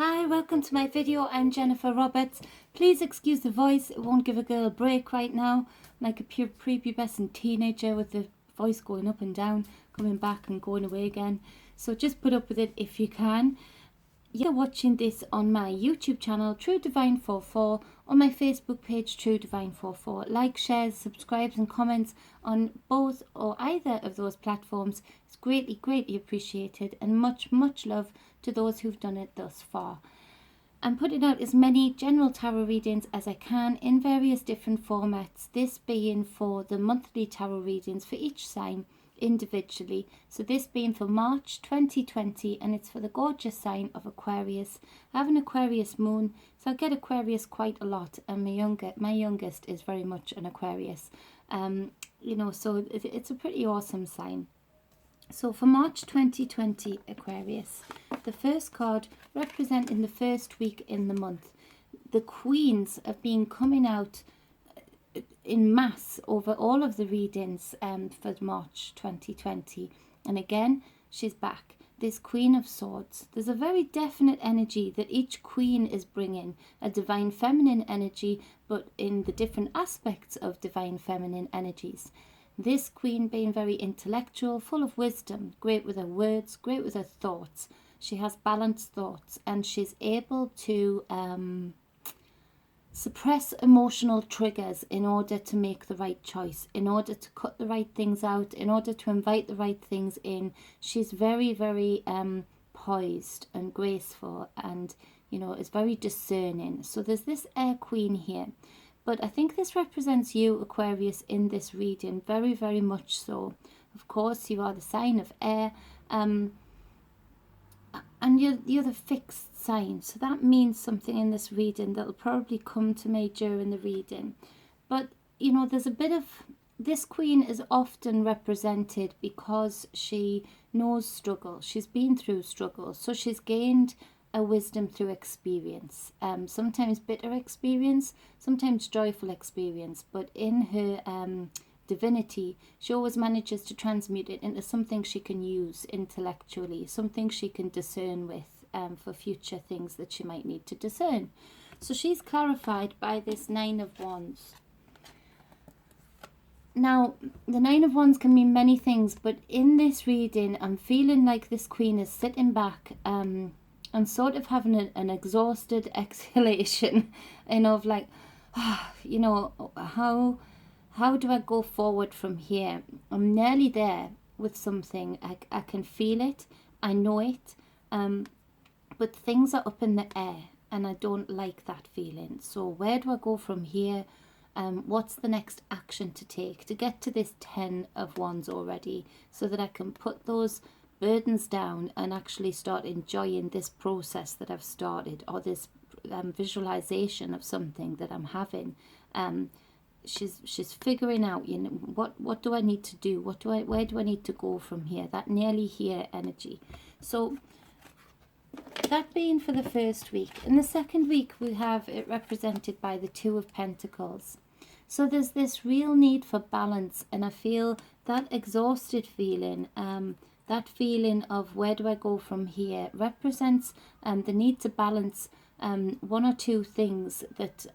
Hi, welcome to my video. I'm Jennifer Roberts. Please excuse the voice. It won't give a girl a break right now. Like a pure prepubescent teenager with the voice going up and down, coming back and going away again. So just put up with it if you can. You're watching this on my YouTube channel, True Divine 44, on my Facebook page, True Divine 44. Like, shares, subscribes and comments on both or either of those platforms is greatly appreciated, and much love to those who've done it thus far. I'm putting out as many general tarot readings as I can in various different formats, this being for the monthly tarot readings for each sign individually. So this being for March 2020, and it's for the gorgeous sign of Aquarius. I have an Aquarius moon, so I get Aquarius quite a lot, and my youngest is very much an Aquarius. So it's a pretty awesome sign. So for March 2020 Aquarius, the first card representing the first week in the month. The queens have been coming out in mass over all of the readings for March 2020. And again, she's back. This Queen of Swords. There's a very definite energy that each queen is bringing, a divine feminine energy, but in the different aspects of divine feminine energies. This queen being very intellectual, full of wisdom, great with her words, great with her thoughts. She has balanced thoughts, and she's able to suppress emotional triggers in order to make the right choice, in order to cut the right things out, in order to invite the right things in. She's very poised and graceful, and is very discerning. So there's this air queen here. But I think this represents you, Aquarius, in this reading, very much so. Of course, you are the sign of air, and you're the fixed sign. So that means something in this reading that will probably come to me during the reading. But, there's a bit of... This queen is often represented because she knows struggle. She's been through struggle. So she's gained a wisdom through experience, sometimes bitter experience, sometimes joyful experience, but in her divinity, she always manages to transmute it into something she can use intellectually, something she can discern with for future things that she might need to discern. So she's clarified by this Nine of Wands. Now, the Nine of Wands can mean many things, but in this reading, I'm feeling like this queen is sitting back and sort of having an exhausted exhalation, of like, how do I go forward from here? I'm nearly there with something. I can feel it. I know it. But things are up in the air, and I don't like that feeling. So where do I go from here? What's the next action to take to get to this 10 of Wands already, so that I can put those burdens down and actually start enjoying this process that I've started, or this visualization of something that I'm having. She's figuring out, what do I need to do? Where do I need to go from here? That nearly here energy. So that being for the first week. In the second week, we have it represented by the Two of Pentacles. So there's this real need for balance, and I feel that exhausted feeling, that feeling of where do I go from here, represents the need to balance one or two things that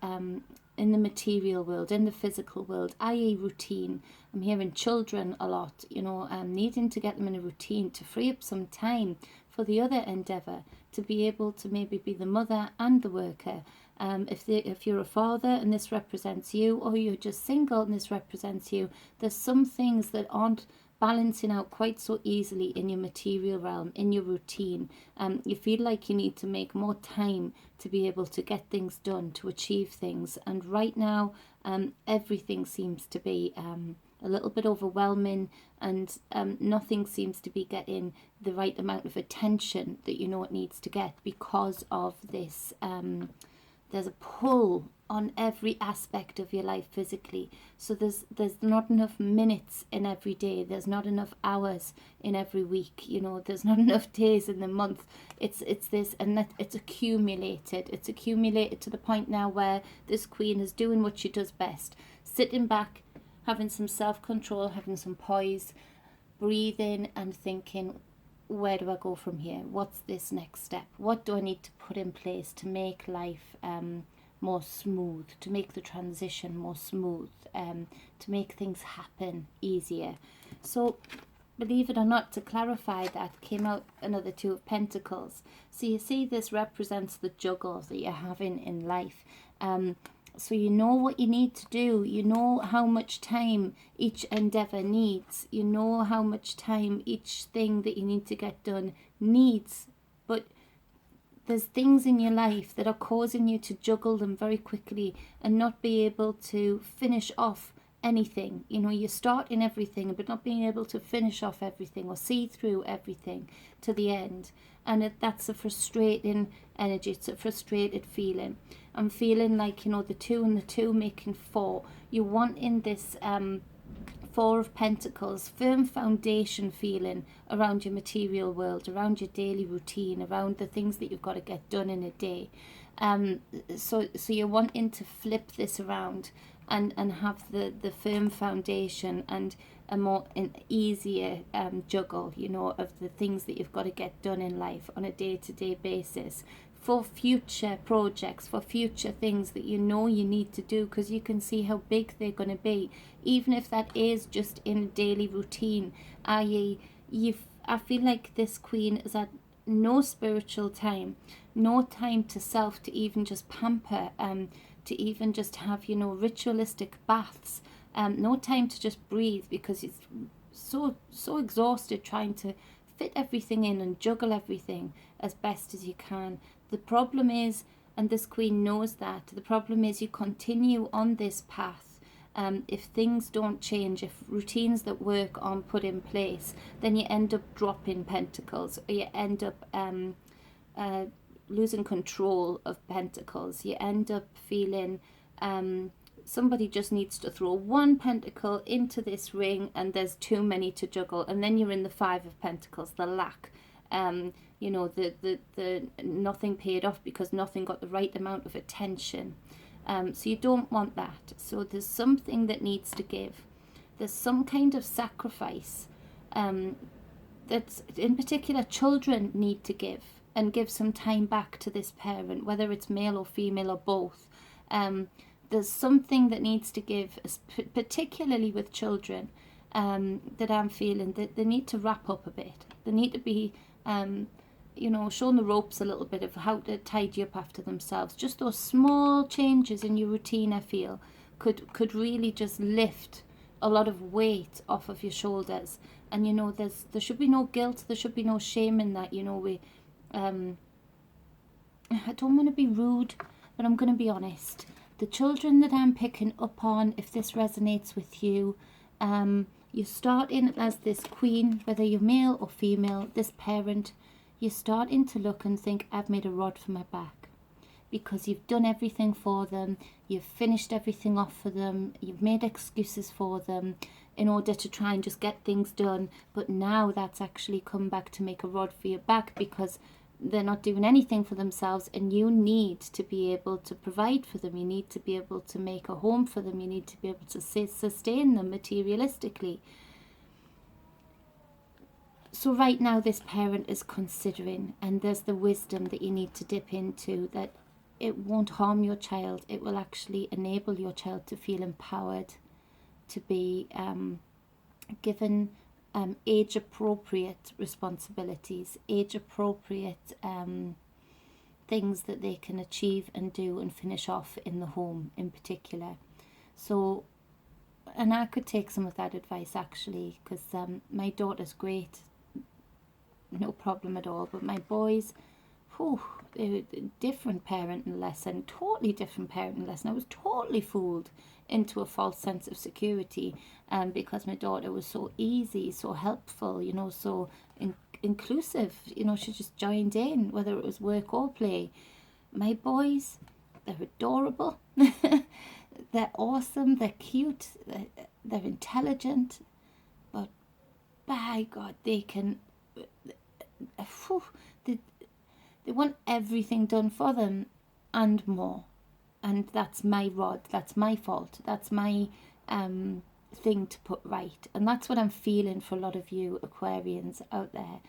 in the material world, in the physical world, i.e. routine. I'm hearing children a lot, needing to get them in a routine to free up some time for the other endeavour, to be able to maybe be the mother and the worker. If you're a father and this represents you, or you're just single and this represents you, there's some things that aren't balancing out quite so easily in your material realm, in your routine. You feel like you need to make more time to be able to get things done, to achieve things. And right now, everything seems to be a little bit overwhelming, and nothing seems to be getting the right amount of attention that it needs to get, because of this. There's a pull on every aspect of your life physically. So there's not enough minutes in every day. There's not enough hours in every week. There's not enough days in the month. It's this, and that it's accumulated. It's accumulated to the point now where this queen is doing what she does best, sitting back, having some self-control, having some poise, breathing and thinking, where do I go from here? What's this next step? What do I need to put in place to make life more smooth, to make the transition more smooth, to make things happen easier? So believe it or not, to clarify that, came out another Two of Pentacles. So you see, this represents the juggle that you're having in life. So you know what you need to do. You know how much time each endeavour needs. You know how much time each thing that you need to get done needs. But there's things in your life that are causing you to juggle them very quickly and not be able to finish off anything. You know, you're starting everything but not being able to finish off everything or see through everything to the end. And that's a frustrating energy. It's a frustrated feeling. I'm feeling like, you know, the 2 and the 2 making 4. You want in this Four of Pentacles, firm foundation feeling around your material world, around your daily routine, around the things that you've got to get done in a day. So you're wanting to flip this around and have the firm foundation and a more easier juggle, you know, of the things that you've got to get done in life on a day-to-day basis, for future projects, for future things that you know you need to do, because you can see how big they're going to be, even if that is just in a daily routine. I feel like this Queen is at no spiritual time, no time to self, to even just pamper, to even just have, you know, ritualistic baths, no time to just breathe, because it's so exhausted trying to fit everything in and juggle everything as best as you can. The problem is, and this Queen knows that, the problem is you continue on this path. If things don't change, if routines that work aren't put in place, then you end up dropping Pentacles, or you end up losing control of Pentacles. You end up feeling somebody just needs to throw one pentacle into this ring and there's too many to juggle, and then you're in the 5 of Pentacles, the lack. You know, the nothing paid off because nothing got the right amount of attention. So you don't want that. So there's something that needs to give. There's some kind of sacrifice that, in particular, children need to give, and give some time back to this parent, whether it's male or female or both. There's something that needs to give, particularly with children, that I'm feeling that they need to wrap up a bit. They need to be, you know, shown the ropes a little bit of how to tidy up after themselves. Just those small changes in your routine, I feel, could really just lift a lot of weight off of your shoulders. And, you know, there should be no guilt, there should be no shame in that. You know, I don't want to be rude, but I'm going to be honest. The children that I'm picking up on, if this resonates with you, you're starting as this Queen, whether you're male or female, this parent, you're starting to look and think, I've made a rod for my back. Because you've done everything for them, you've finished everything off for them, you've made excuses for them in order to try and just get things done. But now that's actually come back to make a rod for your back, because they're not doing anything for themselves, and you need to be able to provide for them. You need to be able to make a home for them. You need to be able to sustain them materialistically. So right now this parent is considering, and there's the wisdom that you need to dip into, that it won't harm your child. It will actually enable your child to feel empowered, to be given age-appropriate responsibilities, age-appropriate things that they can achieve and do and finish off in the home in particular. So, and I could take some of that advice actually, because my daughter's great, no problem at all, but my boys, different parenting lesson, totally different parenting lesson. I was totally fooled into a false sense of security, because my daughter was so easy, so helpful, you know, so inclusive, you know, she just joined in, whether it was work or play. My boys, they're adorable, they're awesome, they're cute, they're intelligent, but by God, they can, they want everything done for them and more. And that's my rod, that's my fault, that's my thing to put right. And that's what I'm feeling for a lot of you Aquarians out there.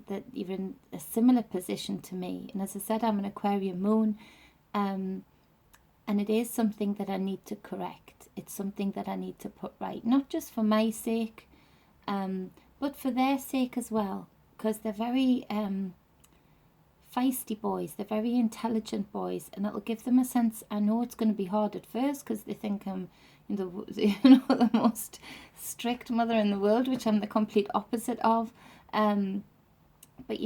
that you're in a similar position to me. And as I said, I'm an Aquarian moon, and it is something that I need to correct. It's something that I need to put right, not just for my sake, but for their sake as well, because they're very feisty boys, they're very intelligent boys, and it'll give them a sense. I know it's going to be hard at first because they think I'm the most strict mother in the world, which I'm the complete opposite of, but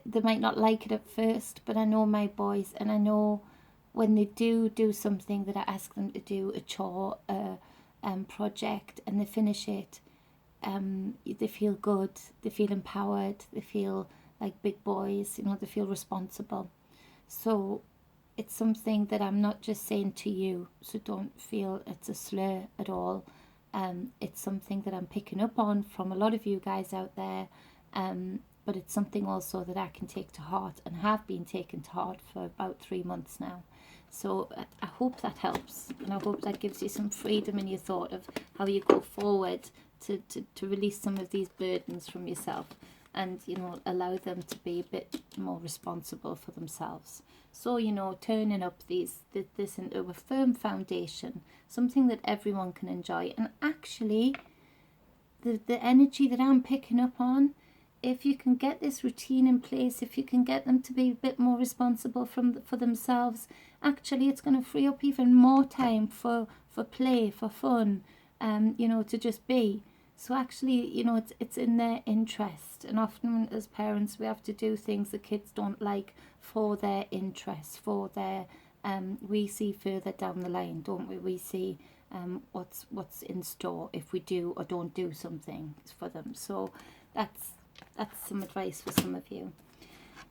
they might not like it at first, but I know my boys, and I know when they do something that I ask them to do, a chore, a project, and they finish it, they feel good, they feel empowered, they feel like big boys, they feel responsible. So it's something that I'm not just saying to you, so don't feel it's a slur at all. It's something that I'm picking up on from a lot of you guys out there, but it's something also that I can take to heart, and have been taken to heart for about 3 months now. So I hope that helps, and I hope that gives you some freedom in your thought of how you go forward to release some of these burdens from yourself, and allow them to be a bit more responsible for themselves. So turning up this into a firm foundation, something that everyone can enjoy. And actually the energy that I'm picking up on, if you can get this routine in place, if you can get them to be a bit more responsible for themselves, actually it's going to free up even more time for play, for fun, to just be. So actually, it's in their interest. And often as parents, we have to do things the kids don't like for their interests, for their, we see further down the line, don't we? We see what's in store if we do or don't do something for them. So that's some advice for some of you.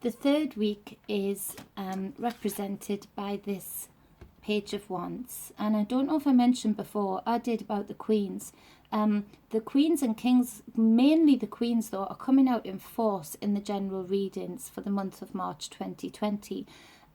The third week is represented by this Page of Wands. And I don't know if I mentioned before, I did about the Queens. The Queens and Kings, mainly the Queens though, are coming out in force in the general readings for the month of March 2020.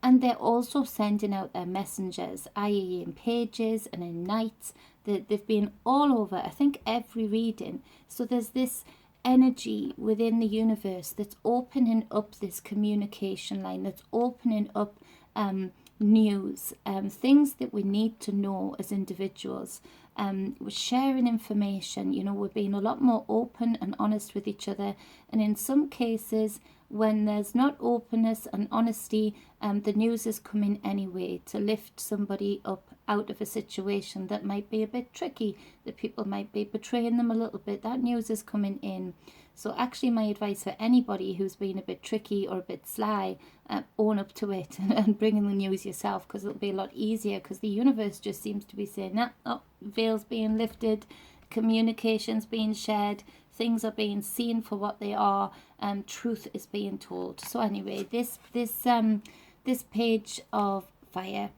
And they're also sending out their messengers, i.e. in pages and in knights. They've been all over, I think, every reading. So there's this energy within the universe that's opening up this communication line, that's opening up news, things that we need to know as individuals. We're sharing information, we're being a lot more open and honest with each other. And in some cases, when there's not openness and honesty, the news is coming anyway to lift somebody up out of a situation that might be a bit tricky, that people might be betraying them a little bit. That news is coming in. So actually my advice for anybody who's been a bit tricky or a bit sly, own up to it and bring in the news yourself, because it'll be a lot easier, because the universe just seems to be saying, veils being lifted, communications being shared, things are being seen for what they are, truth is being told. So anyway, this Page of Fire,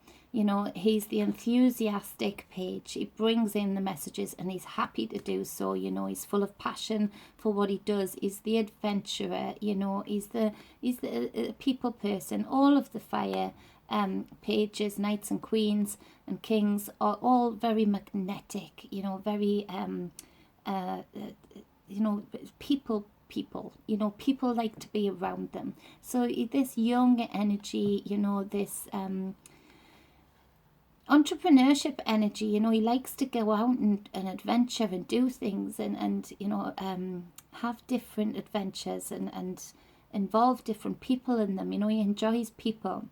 he's the enthusiastic page. He brings in the messages and he's happy to do so. He's full of passion for what he does. He's the adventurer, he's the people person. All of the fire pages, knights and queens and kings, are all very magnetic, very people like to be around them. So this young energy, this entrepreneurship energy, he likes to go out and adventure and do things and have different adventures and involve different people in them. He enjoys people.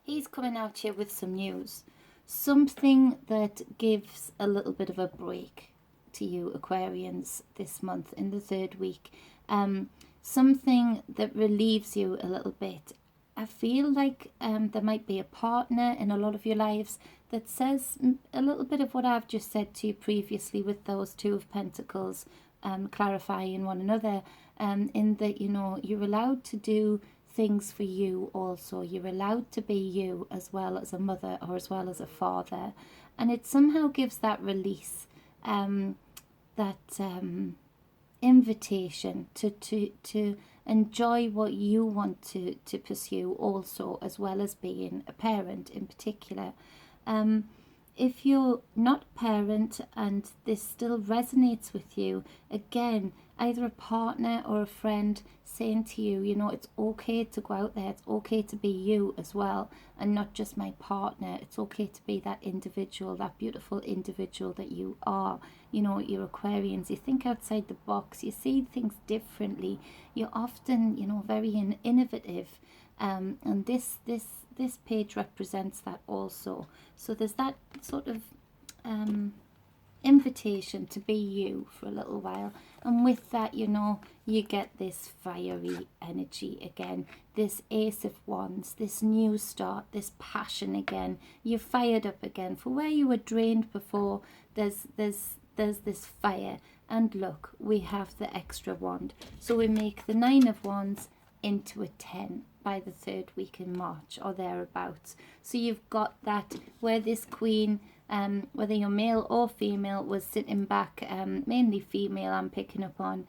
He's coming out here with some news, something that gives a little bit of a break to you Aquarians this month in the third week, something that relieves you a little bit. I feel like there might be a partner in a lot of your lives that says a little bit of what I've just said to you previously with those Two of Pentacles, clarifying one another, in that, you're allowed to do things for you also. You're allowed to be you as well as a mother or as well as a father. And it somehow gives that release, that invitation to enjoy what you want to pursue also, as well as being a parent in particular. If you're not a parent and this still resonates with you, again, either a partner or a friend saying to you, you know, it's okay to go out there, it's okay to be you as well, and not just my partner. It's okay to be that individual, that beautiful individual that you are. You know, you're Aquarians, you think outside the box, you see things differently, you're often, you know, very innovative, and this page represents that also. So there's that sort of invitation to be you for a little while, and with that, you know, you get this fiery energy again, this Ace of Wands, this new start, this passion again. You're fired up again. For where you were drained before, there's this fire. And look, we have the extra wand, so we make the 9 of Wands into a 10 by the 3rd week in March or thereabouts. So you've got that where this queen, whether you're male or female, was sitting back, mainly female I'm picking up on,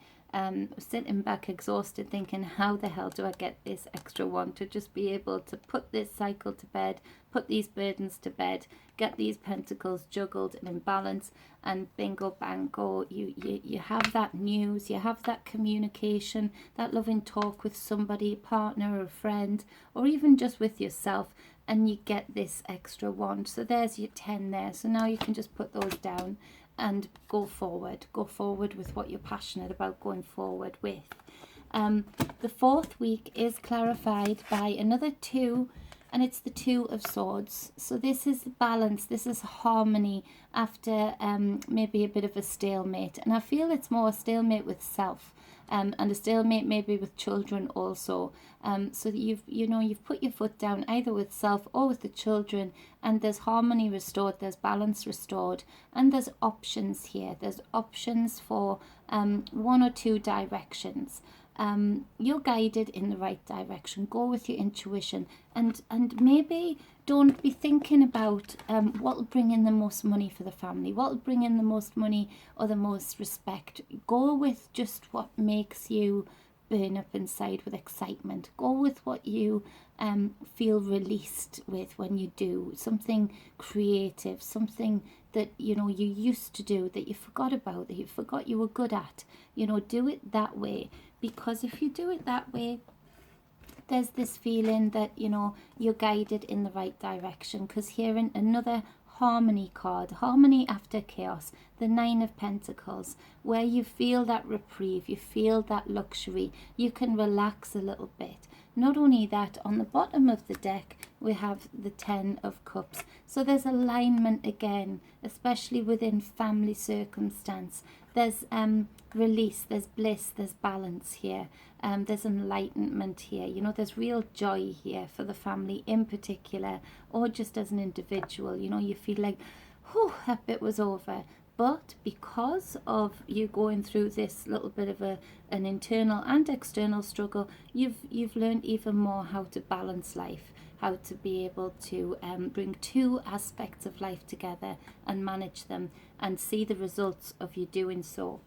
sitting back exhausted, thinking, how the hell do I get this extra one to just be able to put this cycle to bed, put these burdens to bed, get these pentacles juggled and in balance, and bingo bango, you have that news, you have that communication, that loving talk with somebody, a partner or a friend, or even just with yourself, and you get this extra wand. So there's your 10 there. So now you can just put those down and go forward with what you're passionate about going forward with. The 4th week is clarified by another 2, and it's the 2 of Swords. So this is balance, this is harmony after maybe a bit of a stalemate, and I feel it's more a stalemate with self, and a stalemate maybe with children also. So that you've put your foot down either with self or with the children, and there's harmony restored, there's balance restored, and there's options here. There's options for 1 or 2 directions. You're guided in the right direction. Go with your intuition, and maybe don't be thinking about what will bring in the most money for the family, what will bring in the most money or the most respect. Go with just what makes you burn up inside with excitement. Go with what you feel released with when you do something creative, something that you used to do, that you forgot about, that you forgot you were good at. Do it that way, because if you do it that way, there's this feeling that you're guided in the right direction. Because here in another harmony card, harmony after chaos, the 9 of Pentacles, where you feel that reprieve, you feel that luxury, you can relax a little bit. Not only that, on the bottom of the deck we have the 10 of Cups. So there's alignment again, especially within family circumstance. There's release, there's bliss, there's balance here. There's enlightenment here. There's real joy here for the family in particular, or just as an individual. You feel like, whew, that bit was over. But because of you going through this little bit of an internal and external struggle, you've learned even more how to balance life, how to be able to bring 2 aspects of life together and manage them, and see the results of you doing so.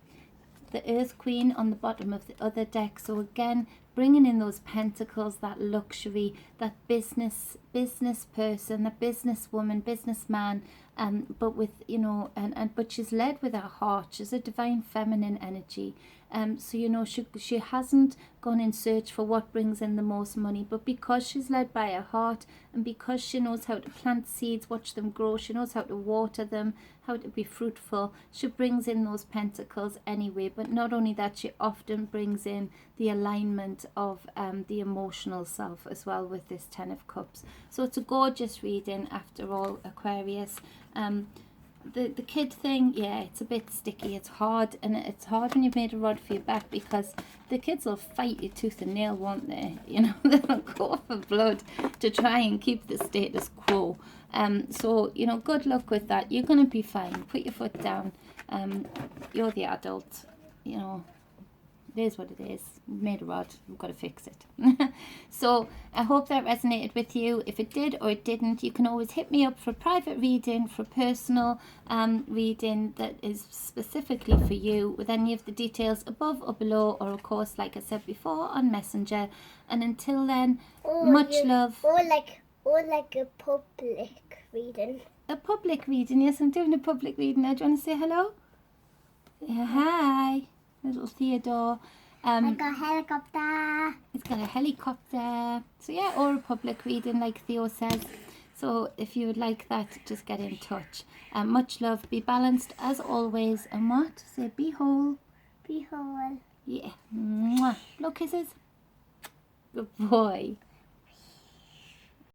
The Earth Queen on the bottom of the other deck. So again, bringing in those pentacles, that luxury, that business person, the businesswoman, businessman, but with but she's led with her heart. She's a divine feminine energy. So she hasn't gone in search for what brings in the most money, but because she's led by her heart, and because she knows how to plant seeds, watch them grow, she knows how to water them, how to be fruitful, she brings in those pentacles anyway. But not only that, she often brings in the alignment of the emotional self as well with this 10 of Cups. So it's a gorgeous reading after all, Aquarius. The kid thing, yeah, it's a bit sticky, it's hard, and it's hard when you've made a rod for your back, because the kids will fight you tooth and nail, won't they? They'll go for blood to try and keep the status quo. So good luck with that. You're going to be fine. Put your foot down. You're the adult. It is what it is. We've made a rod, we've got to fix it. So I hope that resonated with you. If it did or it didn't, you can always hit me up for a private reading, for a personal reading that is specifically for you, with any of the details above or below, or of course, like I said before, on Messenger. And until then, much love. Or like a public reading. A public reading, yes, I'm doing a public reading now. Do you want to say hello? Yeah, hi. little Theodore. I got a helicopter. It's got a helicopter. So yeah, or a public reading like Theo says. So if you would like that, just get in touch. Much love. Be balanced as always. And what? Say be whole. Be whole. Yeah. Mwah. No kisses. Good boy.